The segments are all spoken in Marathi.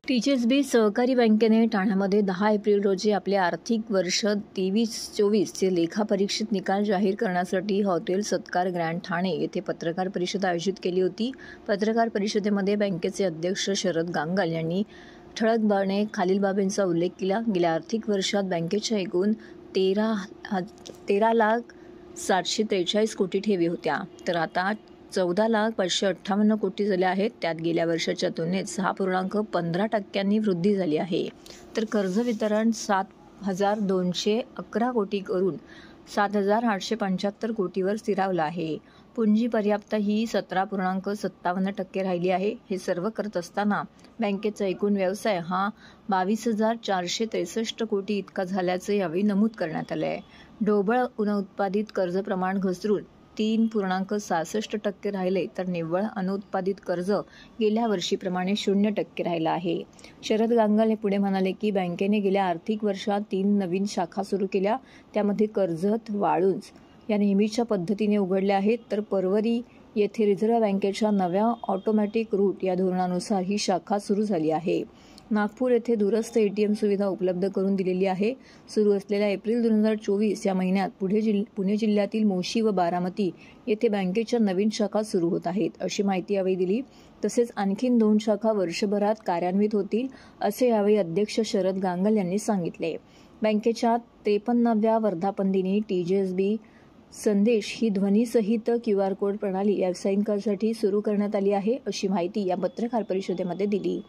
टीचीएसबी सहकारी बँकेने ठाण्यामध्ये 10 एप्रिल रोजी आपले आर्थिक वर्ष 23-24 चे लेखापरीक्षित निकाल जाहीर करण्यासाठी हॉटेल सत्कार ग्रँड ठाणे येथे पत्रकार परिषद आयोजित केली होती। पत्रकार परिषदेमध्ये बँकेचे अध्यक्ष शरद गांगल यांनी ठळकपणे खालील बाबींचा उल्लेख केला। गेल्या आर्थिक वर्षात बँकेच्या एकूण 13,743 कोटी ठेवी होत्या, तर आता 14,558 कोटी झाले आहेत। त्यात गेल्या वर्षाच्या तुलनेत 6.15% वृद्धी झाली आहे। तर कर्ज वितरण 7,211 कोटी करून 7,875 कोटीवर स्थिरावलं आहे। पुंजी पर्याप्त ही 17.57% राहिली आहे। हे सर्व करत असताना बँकेचा एकूण व्यवसाय हा 22,463 कोटी इतका झाल्याचे यावेळी नमूद करण्यात आले आहे। ढोबळ अनुत्पादित कर्ज प्रमाण घसरून 3.66% राहिले, तर निव्वळ अनुत्पादित कर्ज गेल्या वर्षीप्रमाणे 0% राहिलं आहे। शरद गांगल हे पुढे म्हणाले की बँकेने गेल्या आर्थिक वर्षात 3 नवीन शाखा सुरू केल्या, त्यामध्ये कर्जत, वाळुंज या नेहमीच्या पद्धतीने उघडल्या आहेत, तर परवरी येथे रिझर्व्ह बँकेच्या नव्या ऑटोमॅटिक रूट या धोरणानुसार ही शाखा सुरू झाली आहे। नागपूर येथे दूरस्थ एटीएम सुविधा उपलब्ध करून दिलेली आहे। सुरू असलेल्या एप्रिल 2024 या महिन्यात पुणे जिल्ह्यातील मोशी व बारामती येथे बँकेच्या नवीन शाखा सुरू होत आहेत, अशी माहिती यावेळी दिली। तसेच आणखीन 2 शाखा वर्षभरात कार्यान्वित होतील, असे यावेळी अध्यक्ष शरद गांगल यांनी सांगितले। बँकेच्या 53व्या वर्धापनदिनी टीचीएसबी संदेश ही ध्वनीसहित QR कोड प्रणाली व्यावसायिकांसाठी सुरू करण्यात आली आहे, अशी माहिती या पत्रकार परिषदेमध्ये दिली।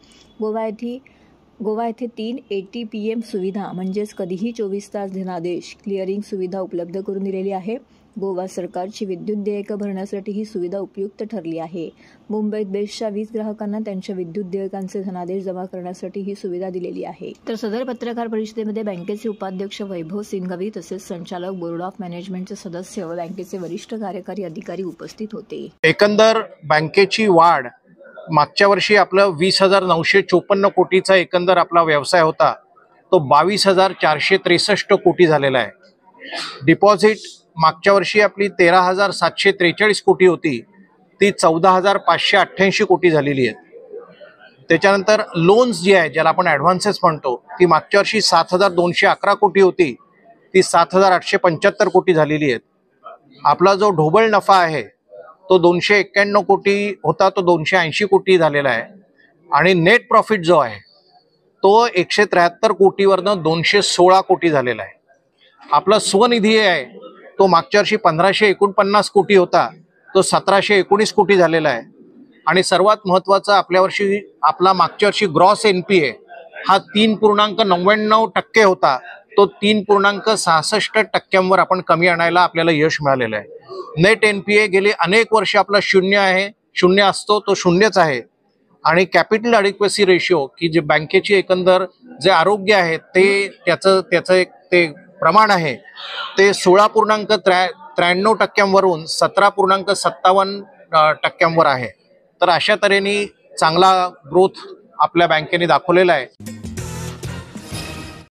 गोवा येथे 3 ATPM सुविधा म्हणजेच कधीही 24 तास धनादेश क्लिअरिंग सुविधा उपलब्ध करून दिलेली आहे। गोवा सरकारची विद्युत देयकं भरण्यासाठी ही सुविधा उपयुक्त ठरली आहे। मुंबईत बेस्टच्या 20 ग्राहकांना त्यांच्या विद्युत देयकांचे धनादेश जमा करण्यासाठी ही सुविधा दिलेली आहे। तर सदर पत्रकार परिषदेमध्ये बँकेचे उपाध्यक्ष वैभव सिंघवी तसेच संचालक बोर्ड ऑफ मॅनेजमेंटचे सदस्य व बँकेचे वरिष्ठ कार्यकारी अधिकारी उपस्थित होते। एकंदर बँकेची वाढ मागच्या वर्षी आपलं 20,954 कोटीचा एकंदर आपला व्यवसाय होता, तो 22,463 कोटी झालेला आहे। डिपॉझिट मागच्या वर्षी आपली 13,743 कोटी होती, ती 14,588 कोटी झालेली आहे। त्याच्यानंतर लोन्स जी आहे, ज्याला आपण ॲडव्हान्सेस म्हणतो, ती मागच्या वर्षी 7,211 कोटी होती, ती 7,875 कोटी झालेली आहे। आपला जो ढोबळ नफा आहे तो 291 कोटी होता, तो 280 कोटी झालेला आहे। आणि नेट प्रॉफिट जो आहे तो 173 कोटीवरनं 216 कोटी झालेला आहे। आपला स्वनिधी आहे तो मागच्या वर्षी 1,549 कोटी होता, तो 1,719 कोटी झालेला आहे। आणि सर्वात महत्त्वाचा आपल्या वर्षी आपला मागच्या वर्षी ग्रॉस NPA हा 3.99% होता, तो 3.66% आपण कमी आणायला आपल्याला यश मिळालेलं आहे। नेट NPA गेले अनेक वर्ष आपला 0 आहे, 0 असतो तो 0च आहे। आणि कॅपिटल ॲडिक्वेसी रेशिओ की जे बँकेची एकंदर जे आरोग्य आहे त्याचं एक ते प्रमाण आहे ते 16.93% वरून 17.57% आहे। तर अशा तऱ्हेने चांगला ग्रोथ आपल्या बँकेने दाखवलेला आहे।